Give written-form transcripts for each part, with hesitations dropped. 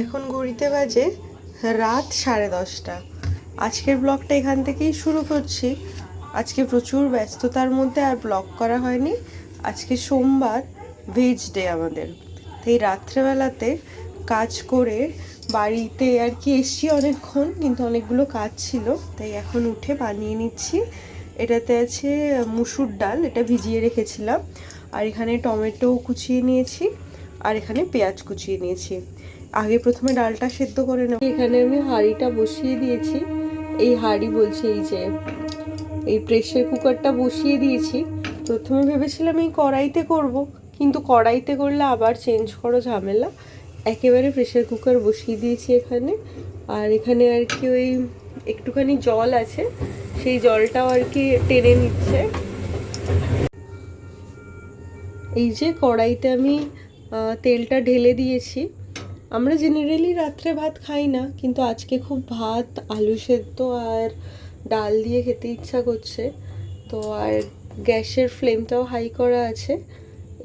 এখন ঘড়িতে বাজে রাত 10:30। আজকের ব্লগটা এখান থেকেই শুরু করছি। আজকে প্রচুর ব্যস্ততার মধ্যে আর ব্লগ করা হয়নি। আজকে সোমবার, ভেজ ডে আমাদের। তাই রাত্রেবেলাতে কাজ করে বাড়িতে আর কি এসছি অনেকক্ষণ, কিন্তু অনেকগুলো কাজ ছিল, তাই এখন উঠে বানিয়ে নিচ্ছি। এটাতে আছে মুসুর ডাল, এটা ভিজিয়ে রেখেছিলাম। আর এখানে টমেটো কুচিয়ে নিয়েছি, আর এখানে পেঁয়াজ কুচিয়ে নিয়েছি। আগে প্রথমে ডালটা সেদ্ধ করে নেব। এখানে আমি হাঁড়িটা বসিয়ে দিয়েছি। এই হাঁড়ি বলছি, এই প্রেসার কুকারটা বসিয়ে দিয়েছি। প্রথমে ভেবেছিলাম এই কড়াইতে করব, কিন্তু কড়াইতে করলে আবার চেঞ্জ করো ঝামেলা। একেবারে প্রেসার কুকার বসিয়ে দিয়েছি এখানে। আর এখানে আর কি ওই একটুখানি জল আছে, সেই জলটাও আর কি টেনে নিচ্ছে। এই যে কড়াইতে আমি তেলটা ঢেলে দিয়েছি। আমরা জেনারেলি রাত্রে ভাত খাই না, কিন্তু আজকে খুব ভাত, আলু সেদ্ধ আর ডাল দিয়ে খেতে ইচ্ছা করছে। তো আর গ্যাসের ফ্লেমটাও হাই করা আছে।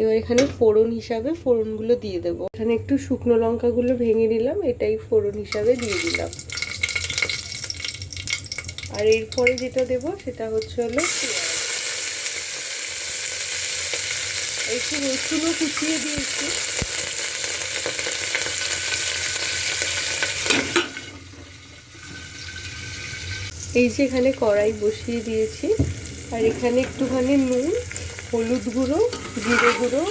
এবার এখানে ফোড়ন হিসাবে ফোড়নগুলো দিয়ে দেবো। এখানে একটু শুকনো লঙ্কাগুলো ভেঙে নিলাম, এটাই ফোড়ন হিসাবে দিয়ে দিলাম। আর এরপরে যেটা দেবো সেটা হচ্ছে হলো একটু রসুনও কুচিয়ে দিয়েছি। এই যে এখানে কড়াই বসিয়ে দিয়েছি, আর এখানে একটুখানি নুন, হলুদ গুঁড়ো, জিরে গুঁড়ো,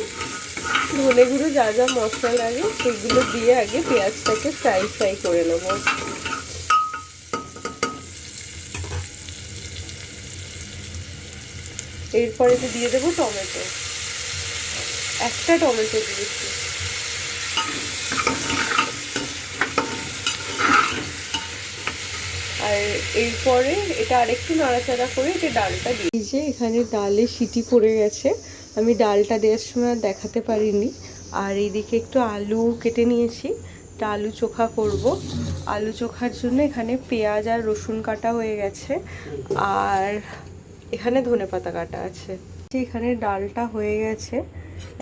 ধনে গুঁড়ো, যা যা মশলা লাগে সেগুলো দিয়ে আগে পেঁয়াজটাকে ফ্রাই করে নেব। এরপরে তো দিয়ে দেবো টমেটো, একটা টমেটো দিয়েছি। আর এরপরে এটা আরেকটু নাড়াচাড়া করে এটা ডালটা দিয়ে। যে এখানে ডালে সিটি পড়ে গেছে, আমি ডালটা দেওয়ার সময় দেখাতে পারিনি। আর এইদিকে একটু আলু কেটে নিয়েছি, এটা আলু চোখা করব। আলু চোখার জন্য এখানে পেঁয়াজ আর রসুন কাটা হয়ে গেছে, আর এখানে ধনেপাতা কাটা আছে। এখানে ডালটা হয়ে গেছে,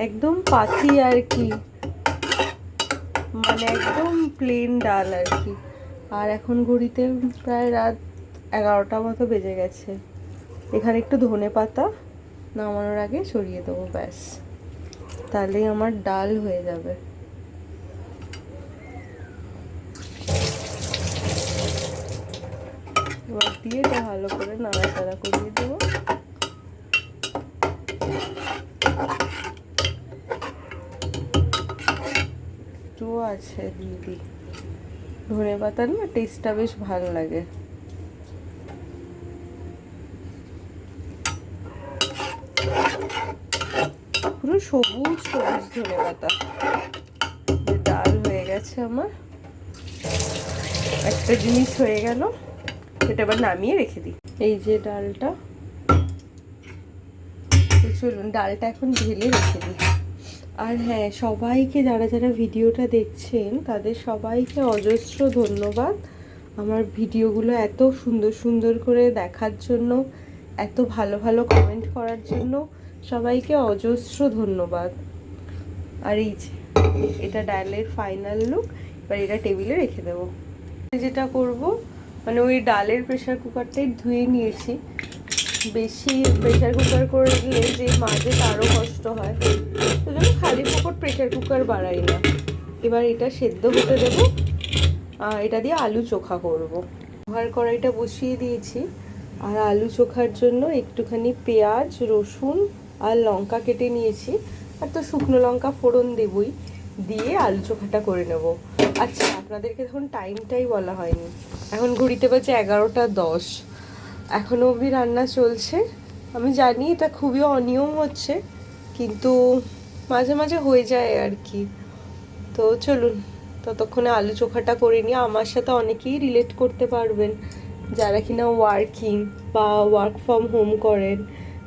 একদম পাতি আর কি, মানে একদম প্লেন ডাল আর কি। আর এখন ঘড়িতে প্রায় রাত 11টা মতো বেজে গেছে। এখানে একটু ধনেপাতা নামানোর আগে ছড়িয়ে দেবো, ব্যাস, তাহলেই আমার ডাল হয়ে যাবে। এবার দিয়ে এটা ভালো করে নাড়াচাড়া করিয়ে দেবো। একটু আছে দিদি, ধনেপাতার না টেস্টটা বেশ ভালো লাগে। পুরো সবুজ সবুজ ধনেপাতা। ডাল হয়ে গেছে আমার, একটা জিনিস হয়ে গেল। এটা এবার নামিয়ে রেখে দিই। এই যে ডালটা, চলুন ডালটা এখন ঢেলে রেখে দিই। আর হ্যাঁ, সবাইকে যারা যারা ভিডিওটা দেখছেন তাদের সবাইকে অজস্র ধন্যবাদ আমার ভিডিওগুলো এত সুন্দর সুন্দর করে দেখার জন্য, এত ভালো ভালো কমেন্ট করার জন্য। সবাইকে অজস্র ধন্যবাদ। আর এই যে এটা ডালের ফাইনাল লুক। এবার এটা টেবিলে রেখে দেবো। যেটা করব, মানে ওই ডালের প্রেসার কুকারটাই ধুয়ে নিয়েছি। বেশি প্রেসার কুকার করলে যে মাঝে তারও কষ্ট হয়, সেজন্য খালি পুকুর প্রেসার কুকার বাড়াই না। এবার এটা সেদ্ধ হতে দেবো, এটা দিয়ে আলু চোখা করব। লোহার কড়াইটা বসিয়ে দিয়েছি, আর আলু চোখার জন্য একটুখানি পেঁয়াজ, রসুন আর লঙ্কা কেটে নিয়েছি। আর তো শুকনো লঙ্কা ফোড়ন দেবই, দিয়ে আলু চোখাটা করে নেব। আচ্ছা, আপনাদেরকে এখন টাইমটাই বলা হয়নি। এখন ঘড়িতে বাজে 11টা 10, এখনও অবধি রান্না চলছে। আমি জানি এটা খুবই অনিয়ম হচ্ছে, কিন্তু মাঝে মাঝে হয়ে যায় আর কি। তো চলুন ততক্ষণে আলু চোখাটা করে নিই। আমার সাথে অনেকেই রিলেট করতে পারবেন যারা কিনা ওয়ার্কিং বা ওয়ার্ক ফ্রম হোম করেন।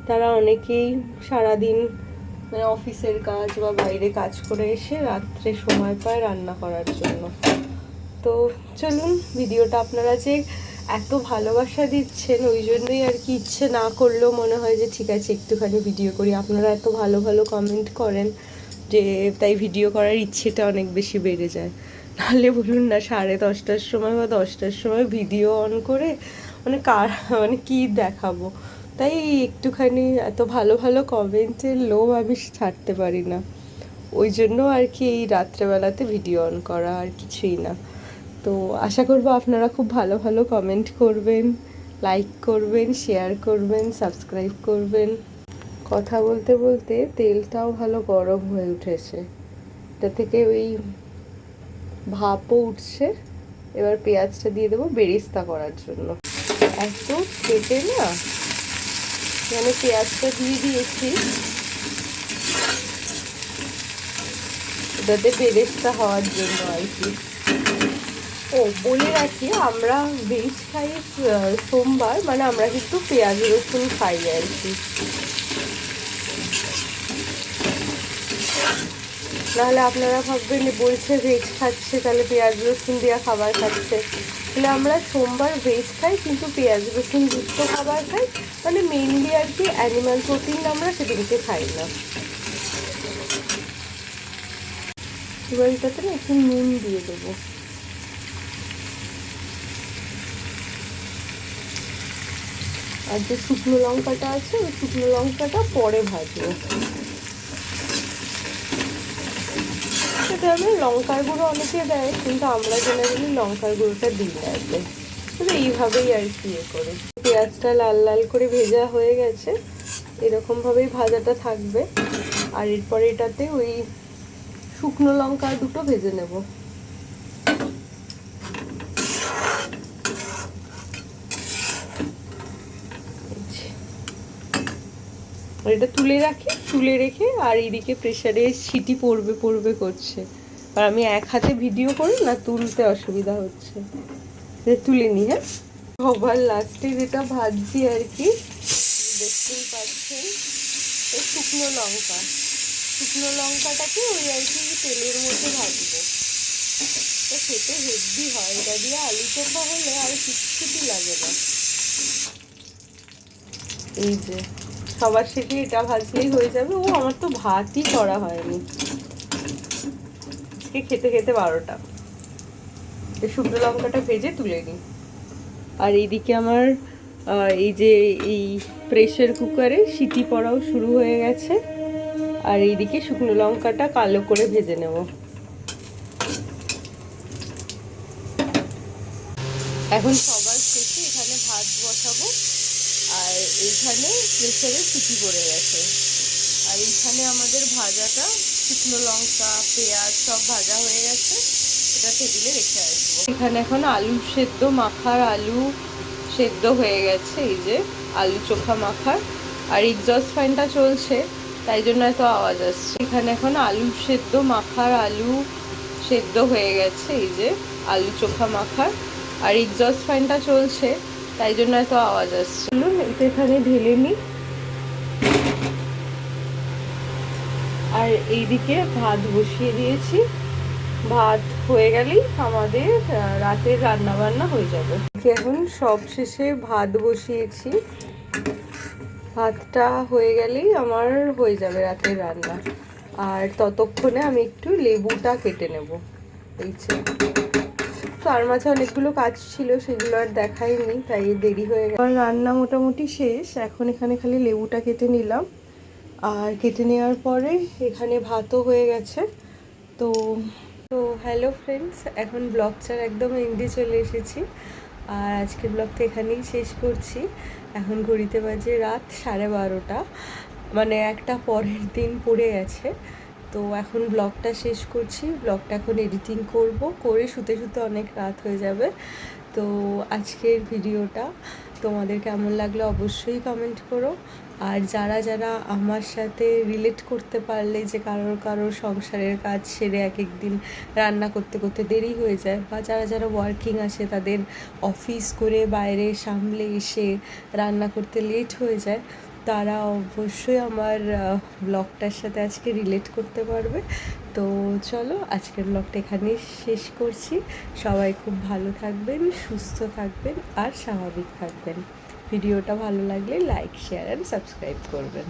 তারা অনেকেই সারাদিন মানে অফিসের কাজ বা বাইরে কাজ করে এসে রাত্রে সময় পায় রান্না করার জন্য। তো চলুন, ভিডিওটা আপনারা যে এত ভালোবাসা দিচ্ছেন, ওই জন্যই আর কি ইচ্ছে না করলেও মনে হয় যে ঠিক আছে একটুখানি ভিডিও করি। আপনারা এত ভালো ভালো কমেন্ট করেন যে তাই ভিডিও করার ইচ্ছেটা অনেক বেশি বেড়ে যায়। নাহলে বলুন না 10:30টার সময় বা 10টার সময় ভিডিও অন করে মানে কি দেখাবো। তাই একটুখানি এত ভালো ভালো কমেন্টের লোভ আমি ছাড়তে পারি না, ওই জন্য আর কি এই রাত্রেবেলাতে ভিডিও অন করা, আর কিছুই না। তো আশা করবো আপনারা খুব ভালো ভালো কমেন্ট করবেন, লাইক করবেন, শেয়ার করবেন, সাবস্ক্রাইব করবেন। কথা বলতে বলতে তেলটাও ভালো গরম হয়ে উঠেছে, এটা থেকে ওই ভাপও উঠছে। এবার পেঁয়াজটা দিয়ে দেবো বেরেস্তা করার জন্য। এত খেতে না, মানে পেঁয়াজটা দিয়ে দিয়েছি, এটাতে বেরেস্তা হওয়ার জন্য আর কি। ও বলে রাখি, আমরা ভেজ খাই সোমবার, মানে আমরা কিন্তু পেঁয়াজ রসুন খাই আর কি। নাহলে আপনারা ভাববেন বলছে ভেজ খাচ্ছে, তাহলে পেঁয়াজ রসুন দেওয়া খাবার খাচ্ছে। তাহলে আমরা সোমবার ভেজ খাই, কিন্তু পেঁয়াজ রসুন যুক্ত খাবার খাই, মানে মেনলি আর কি অ্যানিমাল প্রোটিন আমরা সেদিনকে খাই না। এবার এটাতে না একটু নুন দিয়ে দেবো। আর যে শুকনো লঙ্কাটা আছে, ওই শুকনো লঙ্কাটা পরে ভাজবো। সেটা আমি লঙ্কার গুঁড়ো অনেকে দেয়, কিন্তু আমরা জেনারেলি লঙ্কার গুঁড়োটা দিই না এতে। তবে এইভাবেই আর কি করি। পেঁয়াজটা লাল লাল করে ভেজা হয়ে গেছে, এরকমভাবেই ভাজাটা থাকবে। আর এরপরে এটাতে ওই শুকনো লঙ্কা দুটো ভেজে নেব। এটা তুলে রাখি, তুলে রেখে আর এদিকে প্রেসারে সিটি পড়বে পড়বে করছে, আর আমি এক হাতে ভিডিও করি না, তুলতে অসুবিধা হচ্ছে, তুলে নি। হ্যাঁ, সবার লাস্টে যেটা ভাজছি আর কি, দেখতেই পাচ্ছেন, শুকনো লঙ্কা। শুকনো লঙ্কাটাকে ওই আর কি তেলের মধ্যে ভাজবো। তো খেতে হেভি হয়, এটা দিয়ে আলু চোখা হলে আর কিচ্ছুটি লাগে না। এই যে সবার শেষে এটা ভাজলেই হয়ে যাবে। ও আমার তো ভাতই করা হয়নি, খেতে খেতে 12টা। শুকনো লঙ্কাটা ভেজে তুলে নিই। আর এইদিকে আমার এই যে এই প্রেসার কুকারে সিটি পড়াও শুরু হয়ে গেছে। আর এইদিকে শুকনো লঙ্কাটা কালো করে ভেজে নেব। এখন সবার শেষে এখানে ভাত বসাবো, আর এইখানে প্রেসারে সিটি পড়ে গেছে। আর এইখানে আমাদের ভাজাটা, শুকনো লঙ্কা পেঁয়াজ সব ভাজা হয়ে গেছে, এটা টেবিলে রেখে আসবো। এখানে এখন আলু সেদ্ধ মাখার, আলু সেদ্ধ হয়ে গেছে, এই যে আলু চোখা মাখার। আর এক্সস্ট ফ্যানটা চলছে, তাই জন্য এত আওয়াজ আসছে। এখানে এখন আলু সেদ্ধ মাখার, আলু সেদ্ধ হয়ে গেছে, এই যে আলু চোখা মাখার। আর এক্সস্ট ফ্যানটা চলছে, তাই জন্য এত আওয়াজ আসছে। এটা এখানে ঢেলে নিই। আর এইদিকে ভাত বসিয়ে দিয়েছি, ভাত হয়ে গেলেই আমাদের রাতের রান্না বান্না হয়ে যাবে। এখন সব শেষে ভাত বসিয়েছি, ভাতটা হয়ে গেলেই আমার হয়ে যাবে রাতের রান্না। আর ততক্ষণে আমি একটু লেবুটা কেটে নেব। এই তার মাঝে অনেকগুলো কাজ ছিল, সেগুলো আর দেখাইনি, তাই দেরি হয়ে গেল। রান্না মোটামুটি শেষ, এখন এখানে খালি লেবুটা কেটে নিলাম। আর কেটে নেওয়ার পরে এখানে ভাতও হয়ে গেছে। তো হ্যালো ফ্রেন্ডস, এখন ব্লগটার একদম এন্ডে চলে এসেছি। আর আজকের ব্লগটা এখানেই শেষ করছি। এখন ঘড়িতে বাজে রাত 12:30, মানে একটা পরের দিন পড়ে গেছে। তো এখন ব্লগটা শেষ করছি, ব্লগটা এখন এডিটিং করব, করে শুতে শুতে অনেক রাত হয়ে যাবে। তো আজকের ভিডিওটা তোমাদের কেমন লাগলো অবশ্যই কমেন্ট করো। আর যারা যারা আমার সাথে রিলেট করতে পারলে যে কারোর সংসারের কাজ সেরে এক একদিন রান্না করতে করতে দেরি হয়ে যায়, বা যারা যারা ওয়ার্কিং আছে তাদের অফিস করে বাইরে সামলে এসে রান্না করতে লেট হয়ে যায়, তারা অবশ্যই আমার ব্লগটার সাথে আজকে রিলেট করতে পারবে। তো চলো আজকের ব্লগটা এখানেই শেষ করছি। সবাই খুব ভালো থাকবেন, সুস্থ থাকবেন আর স্বাভাবিক থাকবেন। ভিডিওটা ভালো লাগলে লাইক শেয়ার অ্যান্ড সাবস্ক্রাইব করবেন।